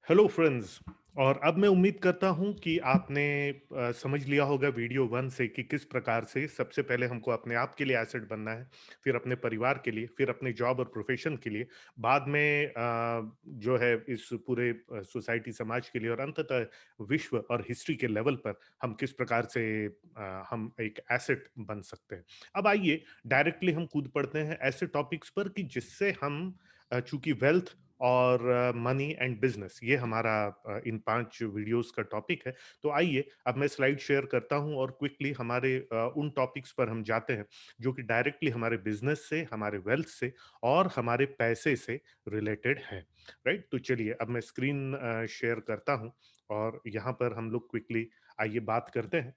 Hello friends. और अब मैं उम्मीद करता हूं कि आपने समझ लिया होगा वीडियो वन से कि किस प्रकार से सबसे पहले हमको अपने आप के लिए एसेट बनना है, फिर अपने परिवार के लिए, फिर अपने जॉब और प्रोफेशन के लिए, बाद में जो है इस पूरे सोसाइटी समाज के लिए और अंततः विश्व और हिस्ट्री के लेवल पर हम किस प्रकार से हम एक एसेट बन सकते हैं। अब आइए डायरेक्टली हम कूद पड़ते हैं ऐसे टॉपिक्स पर कि जिससे हम चूंकि वेल्थ और मनी एंड बिजनेस ये हमारा इन 5 वीडियोस का टॉपिक है। तो आइए अब मैं स्लाइड शेयर करता हूं और क्विकली हमारे उन टॉपिक्स पर हम जाते हैं जो कि डायरेक्टली हमारे बिजनेस से, हमारे वेल्थ से और हमारे पैसे से रिलेटेड है। राइट? तो चलिए अब मैं स्क्रीन शेयर करता हूं और यहां पर हम लोग क्विकली आइए बात करते हैं।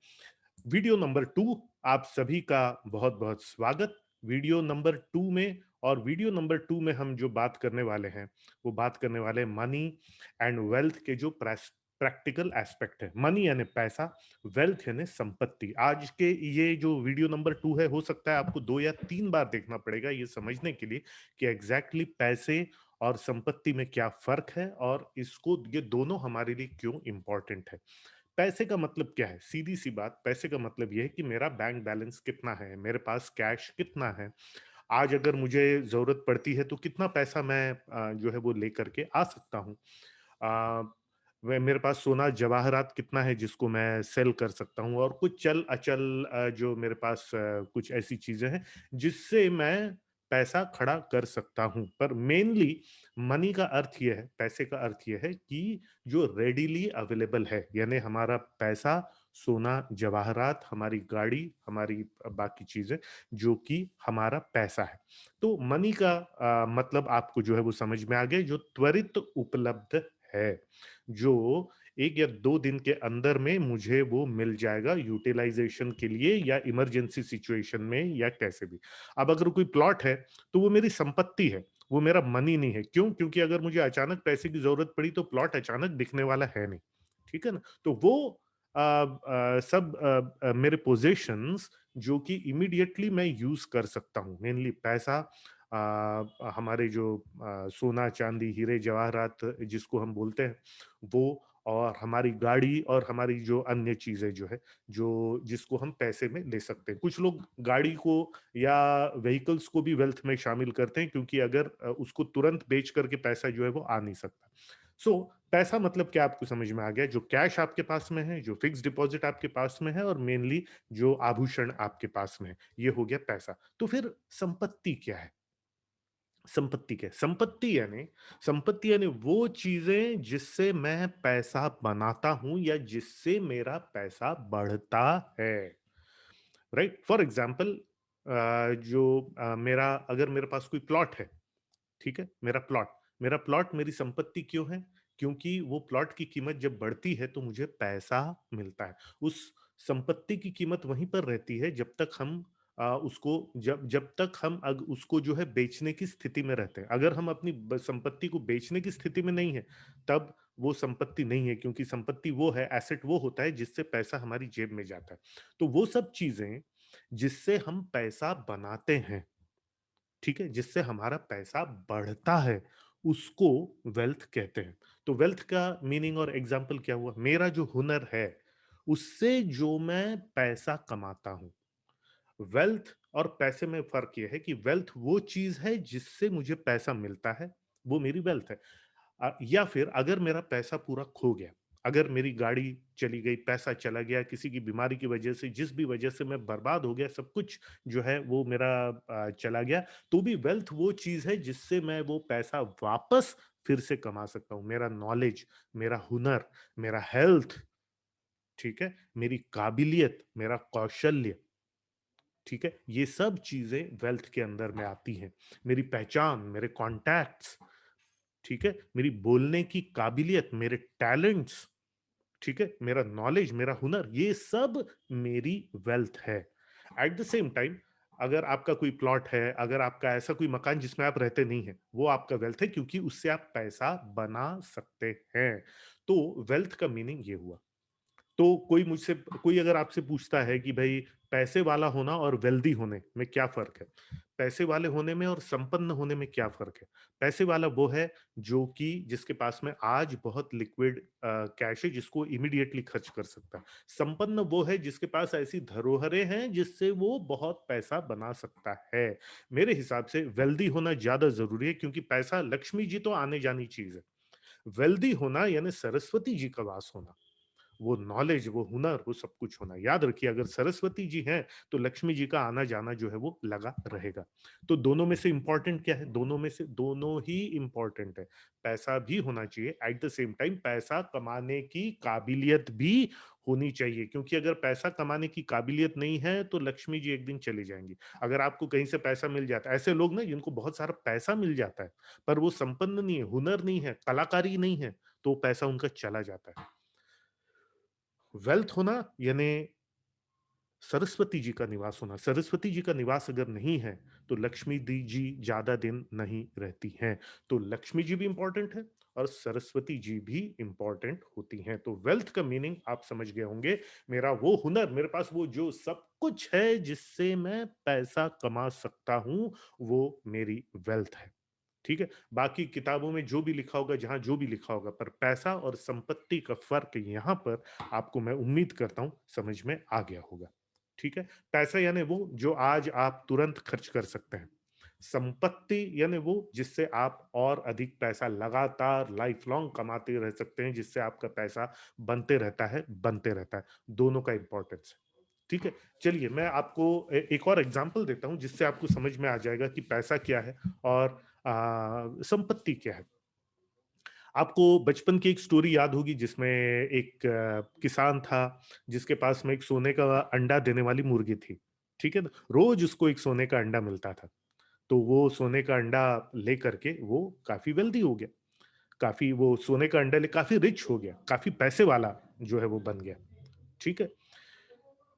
वीडियो नंबर 2 आप सभी का बहुत-बहुत स्वागत। वीडियो नंबर 2 में और वीडियो नंबर 2 में हम जो बात करने वाले हैं, वो बात करने वाले हैं मनी एंड वेल्थ के जो प्रैक्टिकल एस्पेक्ट है। मनी यानी पैसा, वेल्थ यानी संपत्ति। आज के ये जो वीडियो नंबर 2 है, हो सकता है आपको 2 या 3 बार देखना पड़ेगा ये समझने के लिए कि एग्ज़ैक्टली पैसे और संपत्ति में क्या फ़र्क है और इसको ये दोनों हमारे लिए क्यों इम्पोर्टेंट है। पैसे का मतलब क्या है? सीधी-सी बात, पैसे का मतलब ये है कि मेरा बैंक बैलेंस कितना है, मेरे पास कैश कितना है। आज अगर मुझे ज़रूरत पड़ती है तो कितना पैसा मैं जो है वो लेकर के आ सकता हूँ। अ, वे मेरे पास सोना जवाहरात कितना है जिसको मैं सेल कर सकता हूँ और कुछ चल अचल जो मेरे पास कुछ ऐसी चीज़ें हैं जिससे मैं पैसा खड़ा कर सकता हूँ। पर मेनली मनी का अर्थ ये है, पैसे का अर्थ ये है कि जो रेडिली अवेलेबल है, यानी हमारा पैसा, सोना, जवाहरात, हमारी गाड़ी, हमारी बाकी चीज़ें जो कि हमारा पैसा है। तो मनी का मतलब आपको जो है वो समझ में आ गया, जो त्वरित उपलब्ध है, जो 1 या 2 दिन के अंदर में मुझे वो मिल जाएगा यूटिलाइज़ेशन के लिए या इमरजेंसी सिचुएशन में या कैसे भी। अब अगर कोई प्लॉट है, तो वो मेरी संपत्ति है, वो मेरा मनी नहीं है। क्यों? क्योंकि अगर मुझे अचानक पैसे की ज़रूरत पड़ी तो प्लॉट अचानक दिखने वाला है नहीं, ठीक है ना? तो वो सब मेरे पोज़ेशंस जो कि इमीडिएटली मैं यूज़ कर सकता हूँ। मेनली पैसा, हमारे जो सोना, चांदी, हीरे, जवाहरात जिसको हम बोलते हैं, वो और हमारी गाड़ी और हमारी जो अन्य चीज़ें जो है, जो जिसको हम पैसे में ले सकते हैं। कुछ लोग गाड़ी को या व्हीकल्स को भी वेल्थ में शामिल करते हैं क्योंकि अगर उसको तुरंत बेच करके पैसा जो है वो आ नहीं सकता। सो पैसा मतलब क्या आपको समझ में आ गया, जो कैश आपके पास में है, जो फिक्स्ड डिपॉज़िट आपके पास में है और मेनली जो आभूषण आपके पास में है, ये हो गया पैसा। तो फिर संपत्ति क्या है? संपत्ति यानी वो चीज़ें जिससे मैं पैसा बनाता हूँ या जिससे मेरा पैसा बढ़ता है, राइट? फॉर एग्ज़ाम्पल जो मेरा अगर मेरे पास कोई प्लॉट है, ठीक है? मेरा प्लॉट मेरी संपत्ति क्यों है? क्योंकि वो प्लॉट की कीमत जब बढ़ती है तो मुझे पैसा मिलता है। उस संपत्ति की कीमत वहीं पर रहती है जब तक हम उसको जब जब तक हम उसको जो है बेचने की स्थिति में रहते हैं। अगर हम अपनी संपत्ति को बेचने की स्थिति में नहीं है, तब वो संपत्ति नहीं है, क्योंकि संपत्ति वो है, एसेट वो होता है जिससे पैसा हमारी जेब में जाता है। तो वो सब चीज़ें जिससे हम पैसा बनाते हैं, ठीक है? जिससे हमारा पैसा बढ़ता है, उसको वेल्थ कहते हैं। तो वेल्थ का मीनिंग और एग्ज़ाम्पल क्या हुआ? मेरा जो हुनर है, उससे जो मैं पैसा कमाता हूँ। वेल्थ और पैसे में फ़र्क ये है कि वेल्थ वो चीज़ है जिससे मुझे पैसा मिलता है, वो मेरी वेल्थ है। या फिर अगर मेरा पैसा पूरा खो गया, अगर मेरी गाड़ी चली गई, पैसा चला गया, किसी की बीमारी की वजह से, जिस भी वजह से मैं बर्बाद हो गया, सब कुछ जो है वो मेरा चला गया, तो भी वेल्थ वो चीज़ है जिससे मैं वो पैसा वापस फिर से कमा सकता हूँ। मेरा नॉलेज, मेरा हुनर, मेरा हेल्थ, ठीक है? मेरी काबिलियत, मेरा कौशल्य, ठीक है? ये सब चीज़ें वेल्थ के अंदर में आती हैं। मेरी पहचान, मेरे कॉन्टैक्ट्स, ठीक है? मेरी बोलने की काबिलियत, मेरे टैलेंट्स, ठीक है? मेरा नॉलेज, मेरा हुनर, ये सब मेरी वेल्थ है। एट द सेम टाइम अगर आपका कोई प्लॉट है, अगर आपका ऐसा कोई मकान जिसमें आप रहते नहीं हैं, वो आपका वेल्थ है क्योंकि उससे आप पैसा बना सकते हैं। तो वेल्थ का मीनिंग ये हुआ। तो कोई अगर आपसे पूछता है कि भई पैसे वाला होना और वेल्दी होने में क्या फ़र्क है? पैसे वाले होने में और संपन्न होने में क्या फ़र्क है? पैसे वाला वो है जो कि जिसके पास में आज बहुत लिक्विड कैश है जिसको इमीडिएटली खर्च कर सकता है। संपन्न वो है जिसके पास ऐसी धरोहरें हैं जिससे वो बहुत पैसा बना सकता है। मेरे हिसाब से वेल्दी होना ज़्यादा ज़रूरी है क्योंकि पैसा लक्ष्मी जी तो आने-जानी चीज़ है। वेल्दी होना यानी सरस्वती जी का वास होना। वो नॉलेज, वो हुनर, वो सब कुछ होना। याद रखिए अगर सरस्वती जी हैं, तो लक्ष्मी जी का आना-जाना जो है वो लगा रहेगा। तो दोनों में से इम्पोर्टेंट क्या है? दोनों में से दोनों ही इम्पोर्टेंट है। पैसा भी होना चाहिए, एट द सेम टाइम पैसा कमाने की काबिलियत भी होनी चाहिए क्योंकि अगर पैसा कमाने की काबिलियत नहीं है, तो लक्ष्मी जी एक दिन चली जाएँगी। अगर आपको कहीं से पैसा मिल जाता है ऐसे लोग ना जिनको बहुत सारा पैसा मिल जाता है, पर वो संपन्न नहीं है, हुनर नहीं है, कलाकारी नहीं है, तो पैसा उनका चला जाता है। वेल्थ होना यानी सरस्वती जी का निवास होना। सरस्वती जी का निवास अगर नहीं है, तो लक्ष्मी दी जी ज़्यादा दिन नहीं रहती हैं। तो लक्ष्मी जी भी इम्पोर्टेंट है और सरस्वती जी भी इम्पोर्टेंट होती हैं। तो वेल्थ का मीनिंग आप समझ गए होंगे। मेरा वो हुनर, मेरे पास वो जो सब कुछ है जिससे मैं पैसा कमा सकता हूँ, वो मेरी वेल्थ है। ठीक है? बाकी किताबों में जो भी लिखा होगा, जहाँ जो भी लिखा होगा, पर पैसा और संपत्ति का फ़र्क यहाँ पर आपको मैं उम्मीद करता हूँ समझ में आ गया होगा। ठीक है? पैसा यानी वो जो आज आप तुरंत खर्च कर सकते हैं। संपत्ति यानी वो जिससे आप और अधिक पैसा लगातार लाइफ लॉन्ग कमाते रह सकते हैं, जिससे आपका पैसा बनते रहता है, बनते रहता है। दोनों का इम्पोर्टेंस है। ठीक है? चलिए मैं आपको एक और एग्ज़ाम्पल देता हूँ जिससे आपको समझ में आ जाएगा कि पैसा क्या है और संपत्ति क्या है? आपको बचपन की एक स्टोरी याद होगी जिसमें एक किसान था, जिसके पास में एक सोने का अंडा देने वाली मुर्गी थी। ठीक है ना? रोज़ उसको एक सोने का अंडा मिलता था। तो वो सोने का अंडा लेकर के वो काफ़ी वेल्दी हो गया। काफ़ी वो सोने का अंडा ले काफ़ी रिच हो गया, काफ़ी पैसे वाला जो है वो बन गया। ठीक है?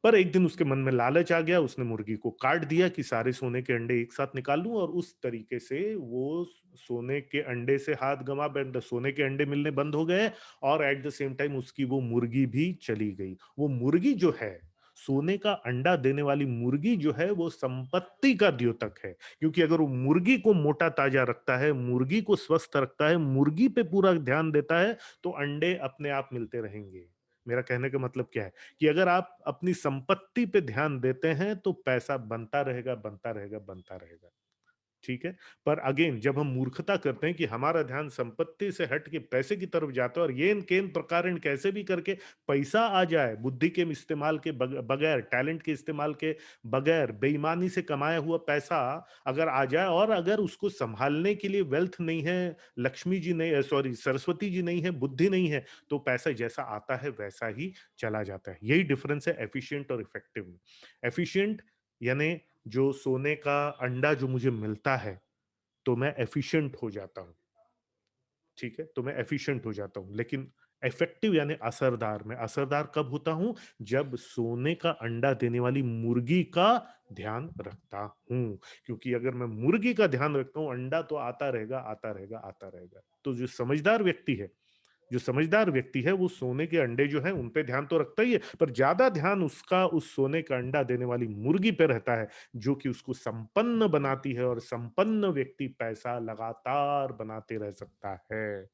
पर एक दिन उसके मन में लालच आ गया, उसने मुर्गी को काट दिया कि सारे सोने के अंडे एक साथ निकाल लूँ और उस तरीके से वो सोने के अंडे से हाथ गँवा बैठ सोने के अंडे मिलने बंद हो गए और एट द सेम टाइम उसकी वो मुर्गी भी चली गई। वो मुर्गी जो है, सोने का अंडा देने वाली मुर्गी जो है, वो संपत्ति का द्योतक है। क्योंकि अगर वो मुर्गी को मोटा-ताजा रखता है, मुर्गी को स्वस्थ रखता है, मुर्गी पे पूरा ध्यान देता है, तो अंडे अपने आप मिलते रहेंगे। मेरा कहने का मतलब क्या है? कि अगर आप अपनी संपत्ति पे ध्यान देते हैं तो पैसा बनता रहेगा, बनता रहेगा, बनता रहेगा। ठीक है? पर अगेन जब हम मूर्खता करते हैं कि हमारा ध्यान संपत्ति से हट के पैसे की तरफ जाता है और येन-केन प्रकारेण कैसे भी करके पैसा आ जाए, बुद्धि के इस्तेमाल के बगैर, टैलेंट के इस्तेमाल के बगैर, बेईमानी से कमाया हुआ पैसा अगर आ जाए और अगर उसको सँभालने के लिए वेल्थ नहीं है, लक्ष्मी जी नहीं सॉरी सरस्वती जी नहीं है, बुद्धि नहीं है, तो पैसा जैसा आता है वैसा ही चला जाता है। यही डिफरेंस है एफिशिएंट और इफेक्टिव में। एफिशिएंट यानी जो सोने का अंडा जो मुझे मिलता है, तो मैं एफिशिएंट हो जाता हूँ, ठीक है? तो मैं एफिशिएंट हो जाता हूँ। लेकिन इफेक्टिव यानी असरदार, मैं असरदार कब होता हूँ? जब सोने का अंडा देने वाली मुर्गी का ध्यान रखता हूँ। क्योंकि अगर मैं मुर्गी का ध्यान रखता हूँ, अंडा तो आता रहेगा, आता रहेगा, आता रहेगा। तो जो समझदार व्यक्ति है जो समझदार व्यक्ति है वो सोने के अंडे जो हैं उन पे ध्यान तो रखता ही है, पर ज़्यादा ध्यान उसका उस सोने का अंडा देने वाली मुर्गी पे रहता है, जो कि उसको संपन्न बनाती है और संपन्न व्यक्ति पैसा लगातार बनाते रह सकता है।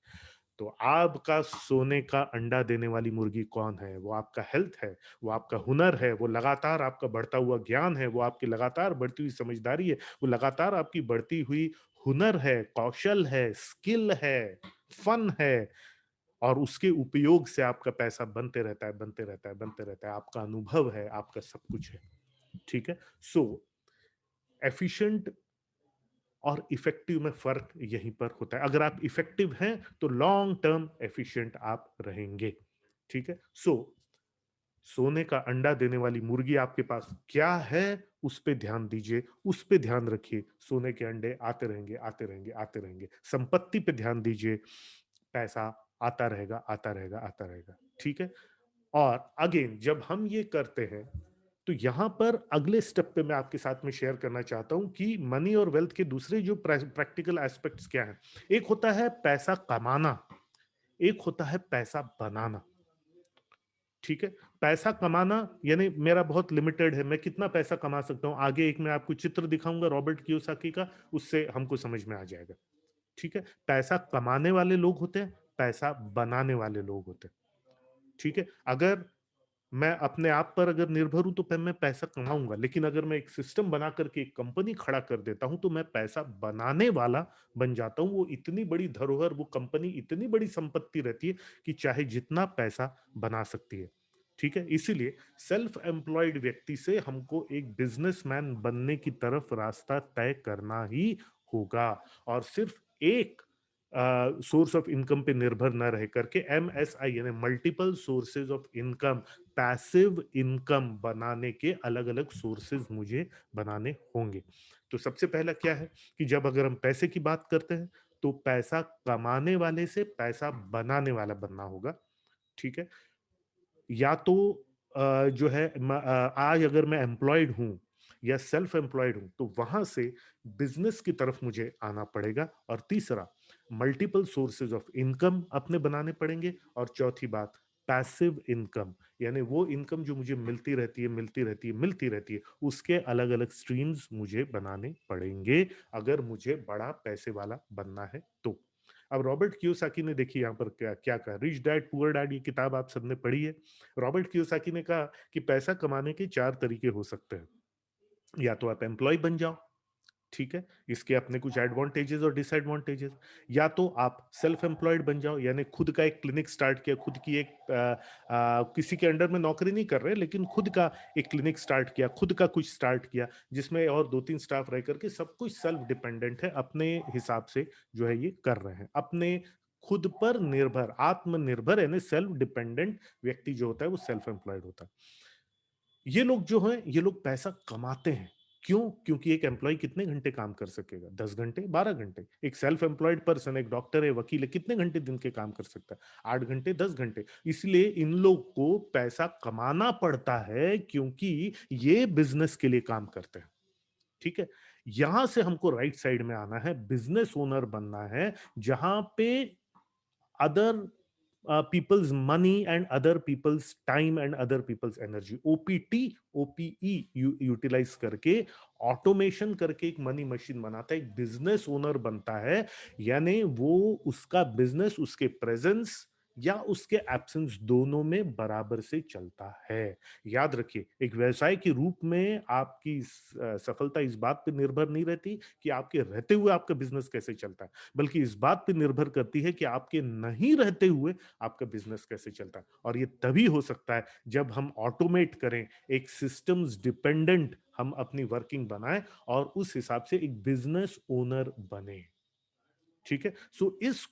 तो आपका सोने का अंडा देने वाली मुर्गी कौन है? वो आपका हेल्थ है, वो आपका हुनर है, वो लगातार आपका बढ़ता हुआ ज्ञान है, वो आपकी लगातार बढ़ती हुई समझदारी है, वो लगातार आपकी बढ़ती हुई हुनर है, कौशल है, स्किल है, फन है। और उसके उपयोग से आपका पैसा बनते रहता है, बनते रहता है, बनते रहता है। आपका अनुभव है, आपका सब कुछ है। ठीक है? सो एफिशिएंट और इफेक्टिव में फ़र्क यहीं पर होता है। अगर आप इफेक्टिव हैं, तो लॉन्ग टर्म एफिशिएंट आप रहेंगे। ठीक है? सो सोने का अंडा देने वाली मुर्गी आपके पास क्या है, उस पे ध्यान दीजिए, उस पे ध्यान रखिए। सोने के अंडे आते रहेंगे, आते रहेंगे, आते रहेंगे। संपत्ति पे ध्यान दीजिए, पैसा आता रहेगा, आता रहेगा, आता रहेगा। ठीक है? और अगेन जब हम ये करते हैं, तो यहाँ पर अगले स्टेप पे मैं आपके साथ में शेयर करना चाहता हूँ कि मनी और वेल्थ के दूसरे जो प्रैक्टिकल एस्पेक्ट्स क्या हैं। एक होता है पैसा कमाना, एक होता है पैसा बनाना। ठीक है? पैसा कमाना यानी मेरा बहुत लिमिटेड है, मैं कितना पैसा कमा सकता हूँ? आगे एक मैं आपको चित्र दिखाऊँगा रॉबर्ट कियोसाकी का, उससे हमको समझ में आ जाएगा। ठीक है? पैसा कमाने वाले लोग होते हैं, पैसा बनाने वाले लोग होते हैं। ठीक है? अगर मैं अपने आप पर अगर निर्भर हूँ तो मैं पैसा कमाऊँगा, लेकिन अगर मैं एक सिस्टम बना कर के एक कंपनी खड़ा कर देता हूँ, तो मैं पैसा बनाने वाला बन जाता हूँ। वो इतनी बड़ी धरोहर, वो कंपनी इतनी बड़ी संपत्ति रहती है कि चाहे जितना पैसा बना सकती है। ठीक है? इसीलिए सेल्फ एम्प्लॉयड व्यक्ति से हमको एक बिज़नेसमैन बनने की तरफ रास्ता तय करना ही होगा और सिर्फ़ एक सोर्स ऑफ इनकम पे निर्भर ना रह करके एमएसआई यानी multiple sources of income, passive income बनाने के अलग-अलग सोर्सेज मुझे बनाने होंगे। तो सबसे पहला क्या है कि जब अगर हम पैसे की बात करते हैं, तो पैसा कमाने वाले से पैसा बनाने वाला बनना होगा, ठीक है? या तो जो है आज अगर मैं एम्प्लॉयड हूँ या सेल्फ एम्प्लॉयड हूँ, तो वहाँ से बिज़नेस की तरफ मुझे आना पड़ेगा और तीसरा मल्टीपल सोर्सेज़ ऑफ इनकम अपने बनाने पड़ेंगे और चौथी बात पैसिव इनकम यानी वो इनकम जो मुझे मिलती रहती है, मिलती रहती है, मिलती रहती है, उसके अलग-अलग स्ट्रीम्स मुझे बनाने पड़ेंगे, अगर मुझे बड़ा पैसे वाला बनना है तो। अब रॉबर्ट कियोसाकी ने देखिए यहाँ पर क्या क्या कहा, रिच डैड पुअर डैड ये किताब आप सबने पढ़ी है। रॉबर्ट कियोसाकी ने कहा कि पैसा कमाने के 4 तरीके हो सकते हैं। या तो आप एम्प्लॉयी बन जाओ, ठीक है? इसके अपने कुछ एडवांटेजेस और डिसएडवांटेजेस। या तो आप सेल्फ एम्प्लॉयड बन जाओ यानी खुद का एक क्लिनिक स्टार्ट किया, खुद की एक किसी के अंडर में नौकरी नहीं कर रहे लेकिन खुद का एक क्लिनिक स्टार्ट किया, खुद का कुछ स्टार्ट किया जिसमें और 2-3 स्टाफ रह करके सब कुछ सेल्फ डिपेंडेंट है, अपने हिसाब से जो है ये कर रहे हैं। अपने खुद पर निर्भर, आत्मनिर्भर यानी सेल्फ डिपेंडेंट व्यक्ति जो होता है वो सेल्फ एम्प्लॉयड होता है। ये लोग जो हैं, ये लोग पैसा कमाते हैं। क्यों? क्योंकि एक एम्प्लॉयी कितने घंटे काम कर सकेगा? 10 घंटे, 12 घंटे। एक सेल्फ एम्प्लॉयड पर्सन, एक डॉक्टर है, वकील है, कितने घंटे दिन के काम कर सकता है? 8 घंटे, 10 घंटे। इसलिए इन लोग को पैसा कमाना पड़ता है क्योंकि ये बिज़नेस के लिए काम करते हैं। ठीक है? यहां से हमको राइट साइड में आना है, बिज़नेस ओनर बनना है, जहां पे other people's money and other people's time and other people's energy OPT OPE utilize करके ऑटोमेशन करके एक मनी मशीन बनाता है एक बिजनेस ओनर बनता है यानी वो उसका बिजनेस उसके प्रेजेंस या उसके एब्सेंस दोनों में बराबर से चलता है याद रखिए एक व्यवसाय के रूप में आपकी सफलता इस बात पर निर्भर नहीं रहती कि आपके रहते हुए आपका बिजनेस कैसे चलता है बल्कि इस बात पे निर्भर करती है कि आपके नहीं रहते हुए आपका बिज़नेस कैसे चलता है और ये तभी हो सकता है जब हम ऑटोमेट करें, एक सिस्टम्स डिपेंडेंट हम अपनी वर्किंग बनाएँ और उस हिसाब से एक बिज़नेस ओनर बने। ठीक है? सो इस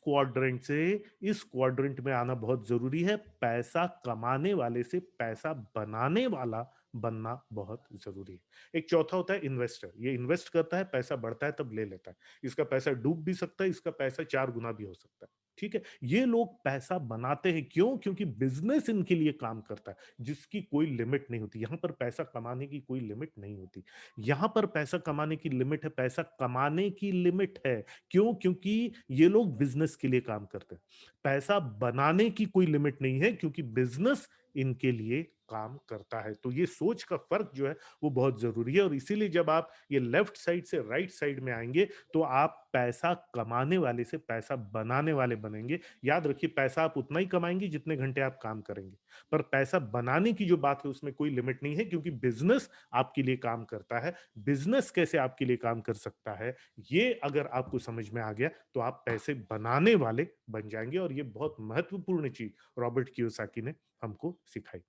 क्वाड्रेंट में आना बहुत ज़रूरी है। पैसा कमाने वाले से पैसा बनाने वाला बनना बहुत ज़रूरी है। एक चौथा होता है इन्वेस्टर। ये इन्वेस्ट करता है, पैसा बढ़ता है तब ले लेता है। इसका पैसा डूब भी सकता है, इसका पैसा 4 गुना भी हो सकता है। ठीक है? ये लोग पैसा बनाते हैं क्यों? क्योंकि बिज़नेस इनके लिए काम करता है, जिसकी कोई लिमिट नहीं होती। यहाँ पर पैसा कमाने की कोई लिमिट नहीं होती। यहाँ पर पैसा कमाने की लिमिट है, पैसा कमाने की लिमिट है। क्यों? क्योंकि ये लोग बिज़नेस के लिए काम करते हैं। पैसा बनाने की कोई लिमिट नहीं है क्योंकि बिज़नेस इनके लिए काम करता है। तो ये सोच का फ़र्क जो है वो बहुत ज़रूरी है और इसीलिए जब आप ये लेफ्ट साइड से राइट साइड में आएँगे तो आप पैसा कमाने वाले से पैसा बनाने वाले बनेंगे। याद रखिए पैसा आप उतना ही कमाएँगे जितने घंटे आप काम करेंगे। पर पैसा बनाने की जो बात है उसमें कोई लिमिट नहीं है क्योंकि बिज़नेस आपके लिए काम करता है। बिज़नेस कैसे आपके लिए काम कर सकता है ये अगर आपको समझ में आ गया तो आप पैसे बनाने वाले बन जाएँगे और ये बहुत महत्वपूर्ण चीज़ रॉबर्ट कियोसाकी ने हमको सिखाई।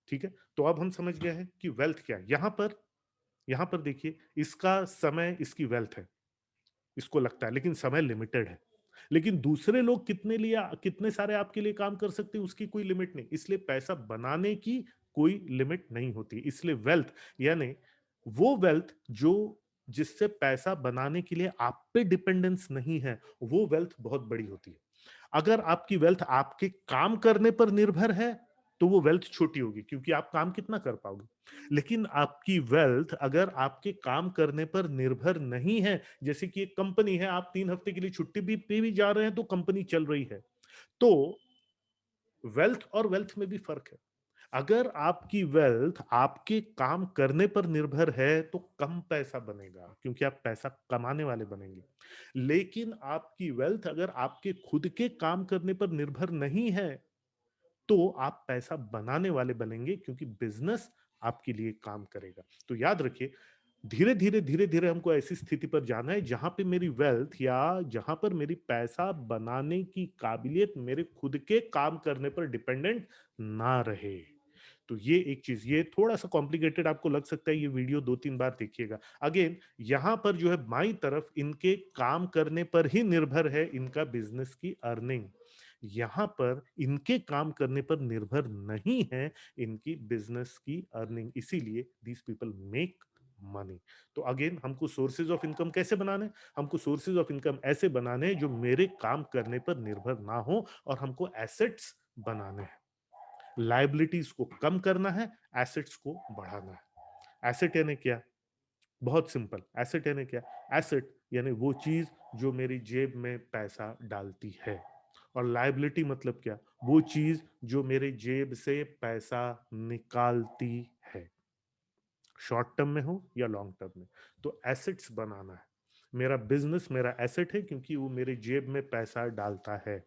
ठीक है? तो अब हम समझ गए हैं कि वेल्थ क्या है। यहाँ पर देखिए इसका समय इसकी वेल्थ है, इसको लगता है लेकिन समय लिमिटेड है। लेकिन दूसरे लोग कितने सारे आपके लिए काम कर सकते हैं उसकी कोई लिमिट नहीं। इसलिए पैसा बनाने की कोई लिमिट नहीं होती। इसलिए वेल्थ यानी वो वेल्थ जो जिससे पैसा बनाने के लिए आप पे डिपेंडेंस नहीं है, वो वेल्थ बहुत बड़ी होती है। अगर आपकी वेल्थ आपके काम करने पर निर्भर है, तो वो वेल्थ छोटी होगी क्योंकि आप काम कितना कर पाओगे। लेकिन आपकी वेल्थ अगर आपके काम करने पर निर्भर नहीं है, जैसे कि एक कंपनी है, आप 3 हफ्ते के लिए छुट्टी भी पे भी जा रहे हैं, तो कंपनी चल रही है। तो वेल्थ और वेल्थ में भी फ़र्क है। अगर आपकी वेल्थ आपके काम करने पर निर्भर है, तो कम पैसा बनेगा क्योंकि आप पैसा कमाने वाले बनेंगे। लेकिन आपकी वेल्थ अगर आपके खुद के काम करने पर निर्भर नहीं है, तो आप पैसा बनाने वाले बनेंगे क्योंकि बिज़नेस आपके लिए काम करेगा। तो याद रखिए, धीरे-धीरे, धीरे-धीरे हमको ऐसी स्थिति पर जाना है जहाँ पे मेरी वेल्थ या जहाँ पर मेरी पैसा बनाने की काबिलियत मेरे खुद के काम करने पर डिपेंडेंट ना रहे। तो ये एक चीज़, ये थोड़ा-सा कॉम्प्लिकेटेड आपको लग सकता है, ये वीडियो 2-3 बार देखिएगा। अगेन यहाँ पर जो है बाईं तरफ इनके काम करने पर ही निर्भर है इनका बिज़नेस की अर्निंग। यहाँ पर इनके काम करने पर निर्भर नहीं है इनकी बिज़नेस की अर्निंग, इसीलिए दीज़ पीपल मेक मनी। तो अगेन हमको सोर्सेज़ ऑफ इनकम कैसे बनाने हैं? हमको सोर्सेज़ ऑफ इनकम ऐसे बनाने हैं जो मेरे काम करने पर निर्भर ना हो और हमको एसेट्स बनाने हैं। लायबिलिटीज को कम करना है, एसेट्स को बढ़ाना है। एसेट यानी क्या? बहुत सिंपल। एसेट यानी क्या? एसेट यानी वो चीज जो मेरी जेब में पैसा डालती है। और लायबिलिटी मतलब क्या? वो चीज जो मेरे जेब से पैसा निकालती है, शॉर्ट टर्म में हो या लॉन्ग टर्म में। तो एसेट्स बनाना है। मेरा बिजनेस मेरा एसेट है क्योंकि वो मेरे जेब में पैसा डालता है।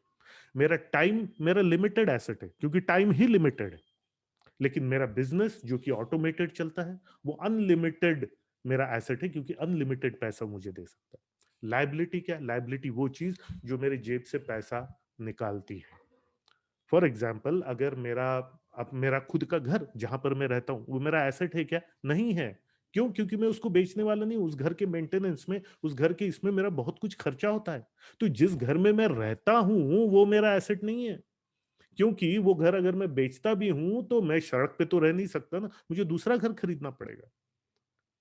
मेरा टाइम मेरा लिमिटेड एसेट है क्योंकि टाइम ही लिमिटेड है। लेकिन मेरा बिज़नेस जो कि ऑटोमेटेड चलता है, वो अनलिमिटेड मेरा एसेट है क्योंकि अनलिमिटेड पैसा मुझे दे सकता है। लायबिलिटी क्या है? लायबिलिटी वो चीज़ जो मेरे जेब से पैसा निकालती है। फॉर एग्ज़ाम्पल अगर मेरा खुद का घर जहाँ पर मैं रहता हूँ, वो मेरा एसेट है क्या? नहीं है। क्यों? क्योंकि मैं उसको बेचने वाला नहीं हूँ। उस घर के मेंटेनेंस में, उस घर के इसमें मेरा बहुत कुछ खर्चा होता है। तो जिस घर में मैं रहता हूँ, वो मेरा एसेट नहीं है। क्योंकि वो घर अगर मैं बेचता भी हूँ, तो मैं सड़क पे तो रह नहीं सकता ना, मुझे दूसरा घर खरीदना पड़ेगा,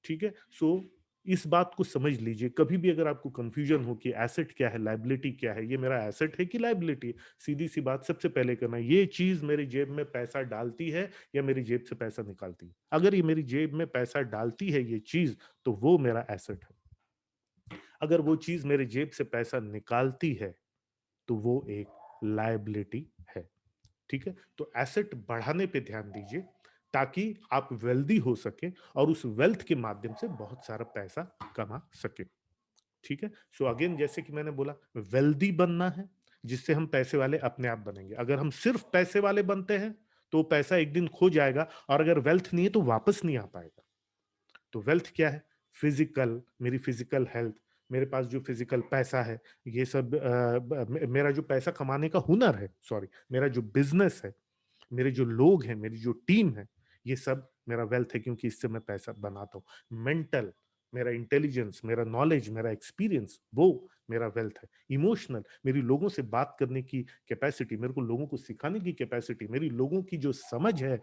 ठीक है? सो इस बात को समझ लीजिए, कभी भी अगर आपको कन्फ्यूजन हो कि एसेट क्या है, लायबिलिटी क्या है, ये मेरा एसेट है कि लायबिलिटी है, सीधी-सी बात सबसे पहले करना है, ये चीज़ मेरी जेब में पैसा डालती है या मेरी जेब से पैसा निकालती है? अगर ये मेरी जेब में पैसा डालती है ये चीज़, तो वो मेरा एसेट है। अगर वो चीज़ मेरे जेब से पैसा निकालती है, तो वो एक लायबिलिटी है। ठीक है? तो एसेट बढ़ाने पे ध्यान दीजिए ताकि आप वेल्दी हो सकें और उस वेल्थ के माध्यम से बहुत सारा पैसा कमा सकें। ठीक है? सो अगेन जैसे कि मैंने बोला, वेल्दी बनना है जिससे हम पैसे वाले अपने आप बनेंगे। अगर हम सिर्फ पैसे वाले बनते हैं तो पैसा एक दिन खो जाएगा और अगर वेल्थ नहीं है तो वापस नहीं आ पाएगा। तो वेल्थ क्या है? फिजिकल, मेरी फिजिकल हेल्थ, मेरे पास जो फिजिकल पैसा है, ये सब मेरा जो पैसा कमाने का हुनर है, सॉरी, मेरा जो बिजनेस है, मेरे जो लोग हैं, मेरी जो टीम है, ये सब मेरा वेल्थ है क्योंकि इससे मैं पैसा बनाता हूँ। मेंटल, मेरा इंटेलिजेंस, मेरा नॉलेज, मेरा एक्सपीरियंस, वो मेरा वेल्थ है। इमोशनल, मेरी लोगों से बात करने की कैपेसिटी, मेरे को लोगों को सिखाने की कैपेसिटी, मेरी लोगों की जो समझ है,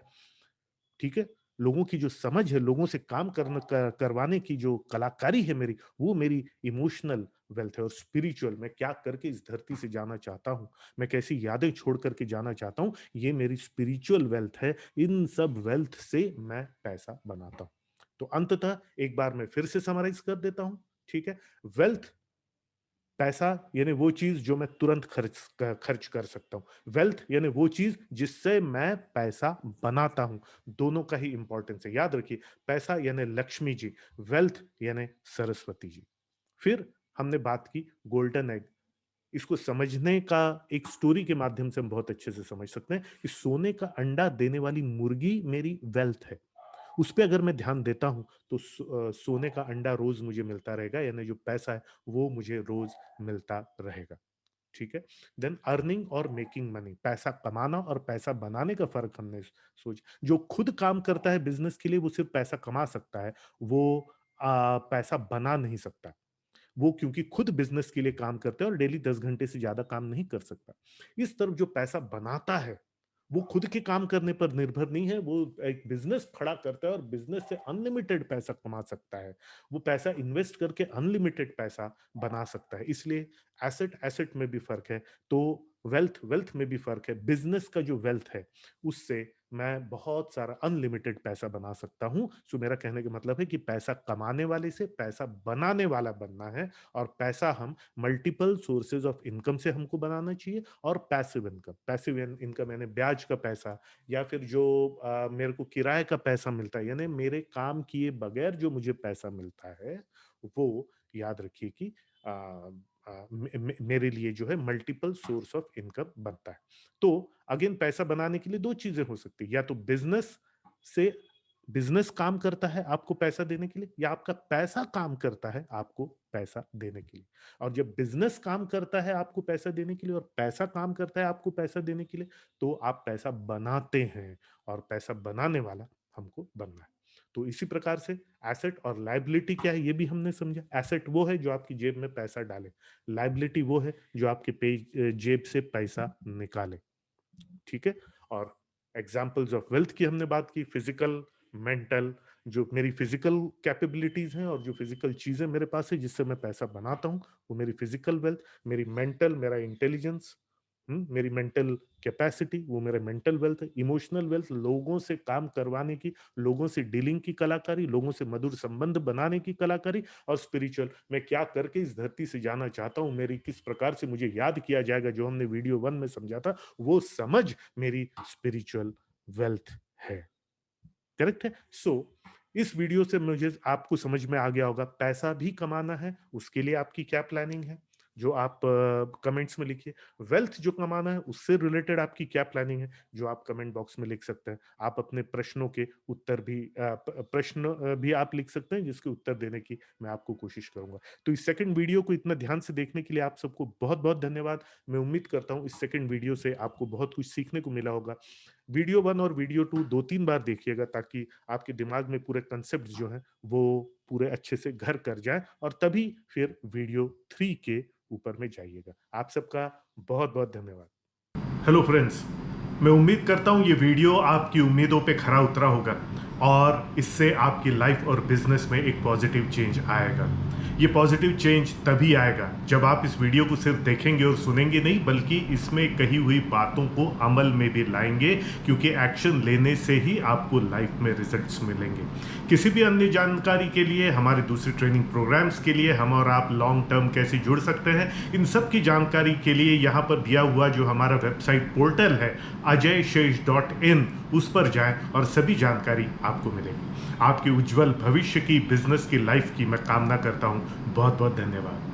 ठीक है? लोगों की जो समझ है, लोगों से काम करवाने की जो कलाकारी है मेरी, वो मेरी इमोशनल वेल्थ है। और स्पिरिचुअल, मैं क्या करके इस धरती से जाना चाहता हूँ, मैं कैसी यादें छोड़ कर के जाना चाहता हूँ, ये मेरी स्पिरिचुअल वेल्थ है। इन सब वेल्थ से मैं पैसा बनाता हूँ। तो अंततः एक बार मैं फिर से समराइज़ कर देता हूँ, ठीक है? वेल्थ, पैसा यानी वो चीज़ जो मैं तुरंत खर्च कर सकता हूँ। वेल्थ यानी वो चीज़ जिससे मैं पैसा बनाता हूँ। दोनों का ही इम्पोर्टेंस है। याद रखिए, पैसा यानी लक्ष्मी जी, वेल्थ यानी सरस्वती जी। फिर हमने बात की गोल्डन एग। इसको समझने का एक स्टोरी के माध्यम से हम बहुत अच्छे से समझ सकते हैं कि सोने का अंडा देने वाली मुर्गी मेरी वेल्थ है। उस पे अगर मैं ध्यान देता हूँ तो सोने का अंडा रोज़ मुझे मिलता रहेगा, यानी जो पैसा है वो मुझे रोज़ मिलता रहेगा। ठीक है? देन अर्निंग और मेकिंग मनी, पैसा कमाना और पैसा बनाने का फ़र्क हमने जो खुद काम करता है बिज़नेस के लिए वो सिर्फ़ पैसा कमा सकता है, वो पैसा बना नहीं सकता। वो क्योंकि खुद बिज़नेस के लिए काम करता है और डेली 10 घंटे से ज़्यादा काम नहीं कर सकता। इस तरफ जो पैसा बनाता है, वो खुद के काम करने पर निर्भर नहीं है, वो एक बिज़नेस खड़ा करता है और बिज़नेस से अनलिमिटेड पैसा कमा सकता है। वो पैसा इन्वेस्ट करके अनलिमिटेड पैसा बना सकता है। इसलिए एसेट में भी फ़र्क है। तो वेल्थ वेल्थ में भी फ़र्क है। बिज़नेस का जो वेल्थ है, उससे मैं बहुत सारा अनलिमिटेड पैसा बना सकता हूँ। सो मेरा कहने का मतलब है कि पैसा कमाने वाले से पैसा बनाने वाला बनना है और पैसा हम मल्टीपल सोर्सेज़ ऑफ इनकम से हमको बनाना चाहिए और पैसिव इनकम यानी ब्याज का पैसा या फिर जो मेरे को किराए का पैसा मिलता है, यानी मेरे काम किए बगैर जो मुझे पैसा मिलता है, वो याद रखिए कि अ मेरे लिए जो है मल्टीपल सोर्स ऑफ इनकम बनता है। तो अगेन पैसा बनाने के लिए 2 चीज़ें हो सकती हैं, या तो से बिज़नेस काम करता है आपको पैसा देने के लिए या आपका पैसा काम करता है आपको पैसा देने के लिए। और जब बिज़नेस काम करता है आपको पैसा देने के लिए और पैसा काम करता है आपको पैसा देने के लिए, तो आप पैसा बनाते हैं और पैसा बनाने वाला हमको बनना है। तो इसी प्रकार से एसेट और लायबिलिटी क्या है ये भी हमने समझा। एसेट वो है जो आपकी जेब में पैसा डाले, लायबिलिटी वो है जो आपके जेब से पैसा निकाले। ठीक है? और एग्ज़ाम्पल्स ऑफ वेल्थ की हमने बात की, फिज़िकल, मेंटल, जो मेरी फिज़िकल कैपेबिलिटीज़ हैं और जो फिज़िकल चीज़ें मेरे पास है जिससे मैं पैसा बनाता हूँ, वो मेरी फिज़िकल वेल्थ, मेरी मेंटल, मेरा इंटेलिजेंस, मेरी मेंटल कैपेसिटी, वो मेरा मेंटल वेल्थ है। इमोशनल वेल्थ, लोगों से काम करवाने की, लोगों से डीलिंग की कलाकारी, लोगों से मधुर संबंध बनाने की कलाकारी। और स्पिरिचुअल, मैं क्या करके इस धरती से जाना चाहता हूँ, मेरी किस प्रकार से मुझे याद किया जाएगा, जो हमने वीडियो 1 में समझा था, वो समझ मेरी स्पिरिचुअल वेल्थ है। करेक्ट है? इस वीडियो से मुझे आपको समझ में आ गया होगा, पैसा भी कमाना है, उसके लिए आपकी क्या प्लानिंग है, जो आप कमेंट्स में लिखिए। वेल्थ जो कमाना है, उससे रिलेटेड आपकी क्या प्लानिंग है, जो आप कमेंट बॉक्स में लिख सकते हैं। आप अपने प्रश्नों के उत्तर भी प्रश्न भी आप लिख सकते हैं, जिसके उत्तर देने की मैं आपको कोशिश करूँगा। तो इस सेकंड वीडियो को इतना ध्यान से देखने के लिए आप सबको बहुत-बहुत धन्यवाद। मैं उम्मीद करता हूँ, इस सेकंड वीडियो से आपको बहुत कुछ सीखने को मिला होगा। वीडियो 1 और वीडियो 2 2-3 बार देखिएगा, ताकि आपके दिमाग में पूरे कांसेप्ट जो हैं वो पूरे अच्छे से घर कर जाएँ और तभी फिर वीडियो 3 के ऊपर में जाइएगा। आप सबका बहुत-बहुत धन्यवाद। हेलो फ्रेंड्स, मैं उम्मीद करता हूँ ये वीडियो आपकी उम्मीदों पे खरा उतरा होगा और इससे आपकी लाइफ और बिजनेस में एक पॉजिटिव चेंज आएगा। ये पॉजिटिव चेंज तभी आएगा जब आप इस वीडियो को सिर्फ देखेंगे और सुनेंगे नहीं, बल्कि इसमें कही हुई बातों को अमल में भी लाएंगे, क्योंकि एक्शन लेने से ही आपको लाइफ में रिजल्ट्स मिलेंगे। किसी भी अन्य जानकारी के लिए, हमारे दूसरे ट्रेनिंग प्रोग्राम्स के लिए, हम और आप लॉन्ग टर्म कैसे जुड़ सकते हैं, इन सब की जानकारी के लिए यहाँ पर दिया हुआ जो हमारा वेबसाइट पोर्टल है ajayshesh.in, उस पर जाएं और सभी जानकारी आपको मिलेगी। आपके उज्जवल भविष्य की, बिजनेस की, लाइफ की मैं कामना करता हूँ। बहुत बहुत धन्यवाद।